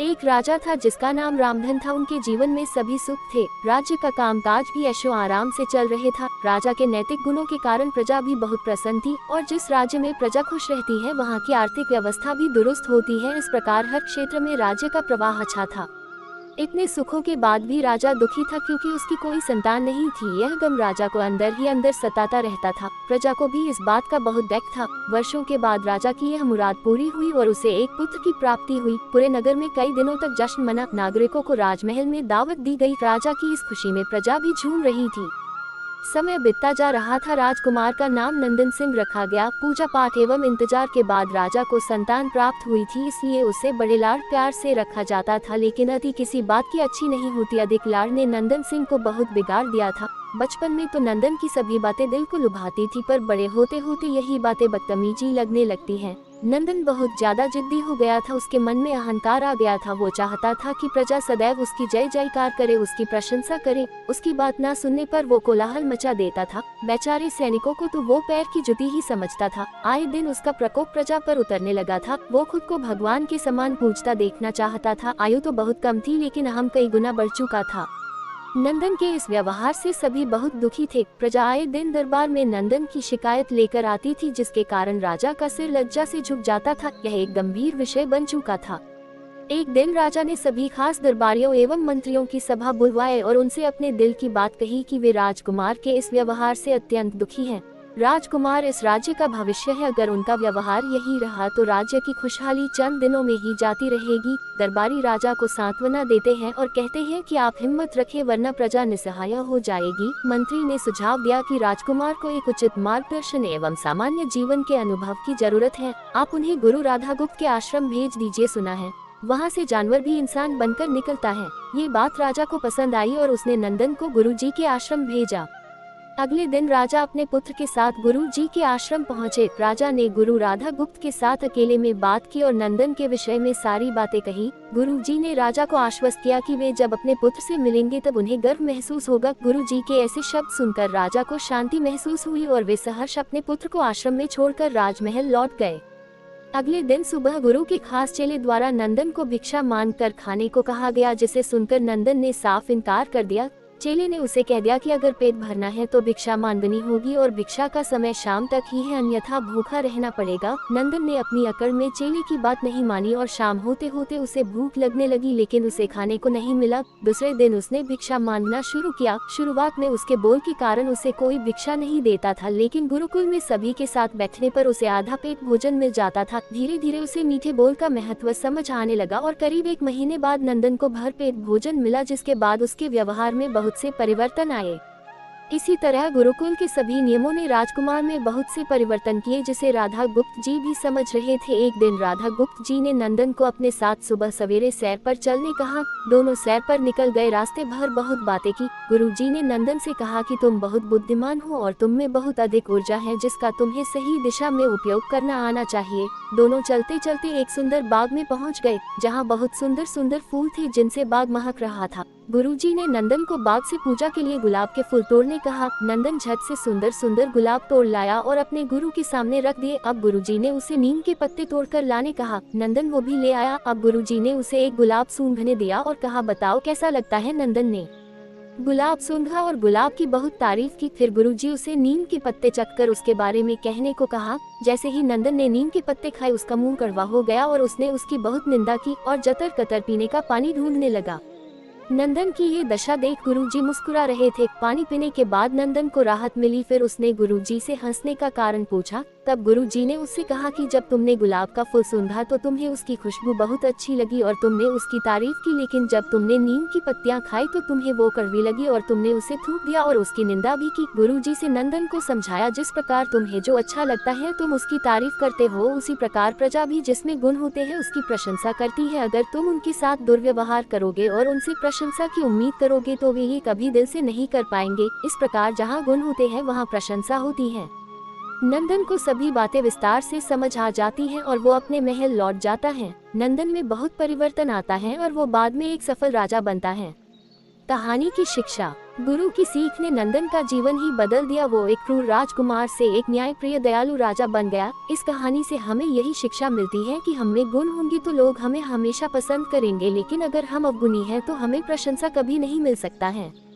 एक राजा था जिसका नाम रामधन था। उनके जीवन में सभी सुख थे। राज्य का कामकाज भी ऐशो आराम से चल रहे था। राजा के नैतिक गुणों के कारण प्रजा भी बहुत प्रसन्न थी और जिस राज्य में प्रजा खुश रहती है वहाँ की आर्थिक व्यवस्था भी दुरुस्त होती है। इस प्रकार हर क्षेत्र में राज्य का प्रवाह अच्छा था। इतने सुखों के बाद भी राजा दुखी था क्योंकि उसकी कोई संतान नहीं थी। यह गम राजा को अंदर ही अंदर सताता रहता था। प्रजा को भी इस बात का बहुत दुख था। वर्षों के बाद राजा की यह मुराद पूरी हुई और उसे एक पुत्र की प्राप्ति हुई। पूरे नगर में कई दिनों तक जश्न मना। नागरिकों को राजमहल में दावत दी गई। राजा की इस खुशी में प्रजा भी झूम रही थी। समय बीतता जा रहा था। राजकुमार का नाम नंदन सिंह रखा गया। पूजा पाठ एवं इंतजार के बाद राजा को संतान प्राप्त हुई थी, इसलिए उसे बड़े लाड प्यार से रखा जाता था। लेकिन अति किसी बात की अच्छी नहीं होती। अधिक लाड ने नंदन सिंह को बहुत बिगाड़ दिया था। बचपन में तो नंदन की सभी बातें दिल को लुभाती थी, पर बड़े होते होते यही बातें बदतमीजी लगने लगती हैं। नंदन बहुत ज्यादा जिद्दी हो गया था। उसके मन में अहंकार आ गया था। वो चाहता था कि प्रजा सदैव उसकी जय जयकार करे, उसकी प्रशंसा करे। उसकी बात ना सुनने पर वो कोलाहल मचा देता था। बेचारे सैनिकों को तो वो पैर की जुती ही समझता था। आए दिन उसका प्रकोप प्रजा पर उतरने लगा था। वो खुद को भगवान के समान पूजता देखना चाहता था। आयु तो बहुत कम थी लेकिन अहम कई गुना बढ़ चुका था। नंदन के इस व्यवहार से सभी बहुत दुखी थे। प्रजा आए दिन दरबार में नंदन की शिकायत लेकर आती थी, जिसके कारण राजा का सिर लज्जा से झुक जाता था। यह एक गंभीर विषय बन चुका था। एक दिन राजा ने सभी खास दरबारियों एवं मंत्रियों की सभा बुलवाए और उनसे अपने दिल की बात कही कि वे राजकुमार के इस व्यवहार से अत्यंत दुखी हैं। राजकुमार इस राज्य का भविष्य है। अगर उनका व्यवहार यही रहा तो राज्य की खुशहाली चंद दिनों में ही जाती रहेगी। दरबारी राजा को सांत्वना देते हैं और कहते हैं कि आप हिम्मत रखें वरना प्रजा निस्सहाय हो जाएगी। मंत्री ने सुझाव दिया कि राजकुमार को एक उचित मार्गदर्शन एवं सामान्य जीवन के अनुभव की जरूरत है। आप उन्हें गुरु राधागुप्त के आश्रम भेज दीजिए। सुना है वहाँ से जानवर भी इंसान बनकर निकलता है। ये बात राजा को पसंद आई और उसने नंदन को गुरुजी के आश्रम भेजा। अगले दिन राजा अपने पुत्र के साथ गुरुजी के आश्रम पहुँचे। राजा ने गुरु राधागुप्त के साथ अकेले में बात की और नंदन के विषय में सारी बातें कही। गुरुजी ने राजा को आश्वस्त किया कि वे जब अपने पुत्र से मिलेंगे तब उन्हें गर्व महसूस होगा। गुरुजी के ऐसे शब्द सुनकर राजा को शांति महसूस हुई और वे सहर्ष अपने पुत्र को आश्रम में छोड़कर राजमहल लौट गए। अगले दिन सुबह गुरु के खास चेले द्वारा नंदन को भिक्षा मांगकर खाने को कहा गया, जिसे सुनकर नंदन ने साफ इनकार कर दिया। चेले ने उसे कह दिया कि अगर पेट भरना है तो भिक्षा मांगनी होगी और भिक्षा का समय शाम तक ही है, अन्यथा भूखा रहना पड़ेगा। नंदन ने अपनी अकड़ में चेले की बात नहीं मानी और शाम होते होते उसे भूख लगने लगी, लेकिन उसे खाने को नहीं मिला। दूसरे दिन उसने भिक्षा मांगना शुरू किया। शुरुआत में उसके बोल के कारण उसे कोई भिक्षा नहीं देता था, लेकिन गुरुकुल में सभी के साथ बैठने पर उसे आधा पेट भोजन मिल जाता था। धीरे धीरे उसे मीठे बोल का महत्व समझ आने लगा और करीब 1 महीने बाद नंदन को भर पेट भोजन मिला, जिसके बाद उसके व्यवहार में बहुत से परिवर्तन आए। इसी तरह गुरुकुल के सभी नियमों ने राजकुमार में बहुत से परिवर्तन किए, जिसे राधा गुप्त जी भी समझ रहे थे। एक दिन राधा गुप्त जी ने नंदन को अपने साथ सुबह सवेरे सैर पर चलने कहा। दोनों सैर पर निकल गए। रास्ते भर बहुत बातें की। गुरुजी ने नंदन से कहा कि तुम बहुत बुद्धिमान हो और तुम में बहुत अधिक ऊर्जा है, जिसका तुम्हें सही दिशा में उपयोग करना आना चाहिए। दोनों चलते चलते एक सुंदर बाग में पहुँच गए, जहाँ बहुत सुंदर सुंदर फूल थे, जिनसे बाग महक रहा था। गुरुजी ने नंदन को बाग से पूजा के लिए गुलाब के फूल तोड़ने कहा। नंदन झट से सुंदर सुंदर गुलाब तोड़ लाया और अपने गुरु के सामने रख दिए। अब गुरुजी ने उसे नीम के पत्ते तोड़कर लाने कहा। नंदन वो भी ले आया। अब गुरुजी ने उसे एक गुलाब सूंघने दिया और कहा, बताओ कैसा लगता है। नंदन ने गुलाब सूंघा और गुलाब की बहुत तारीफ की। फिर गुरुजी उसे नीम के पत्ते चखकर उसके बारे में कहने को कहा। जैसे ही नंदन ने नीम के पत्ते खाए उसका मुंह कड़वा हो गया और उसने उसकी बहुत निंदा की और जतर कतर पीने का पानी ढूंढने लगा। नंदन की ये दशा देख गुरुजी मुस्कुरा रहे थे। पानी पीने के बाद नंदन को राहत मिली। फिर उसने गुरुजी से हंसने का कारण पूछा। तब गुरुजी ने उससे कहा कि जब तुमने गुलाब का फूल सूंघा तो तुम्हें उसकी खुशबू बहुत अच्छी लगी और तुमने उसकी तारीफ की, लेकिन जब तुमने नीम की पत्तियां खाई तो तुम्हें वो कड़वी लगी और तुमने उसे थूक दिया और उसकी निंदा भी की। गुरुजी से नंदन को समझाया, जिस प्रकार तुम्हें जो अच्छा लगता है तुम उसकी तारीफ करते हो, उसी प्रकार प्रजा भी जिसमें गुण होते हैं उसकी प्रशंसा करती है। अगर तुम उनके साथ दुर्व्यवहार करोगे और उनसे प्रशंसा की उम्मीद करोगे तो वे ये कभी दिल से नहीं कर पाएंगे। इस प्रकार जहाँ गुण होते हैं वहाँ प्रशंसा होती है। नंदन को सभी बातें विस्तार से समझ आ जाती हैं और वो अपने महल लौट जाता है। नंदन में बहुत परिवर्तन आता है और वो बाद में एक सफल राजा बनता है। कहानी की शिक्षा। गुरु की सीख ने नंदन का जीवन ही बदल दिया। वो एक क्रूर राजकुमार से एक न्यायप्रिय दयालु राजा बन गया। इस कहानी से हमें यही शिक्षा मिलती है कि हमें गुण होंगे तो लोग हमें हमेशा पसंद करेंगे, लेकिन अगर हम अवगुणी हैं तो हमें प्रशंसा कभी नहीं मिल सकता है।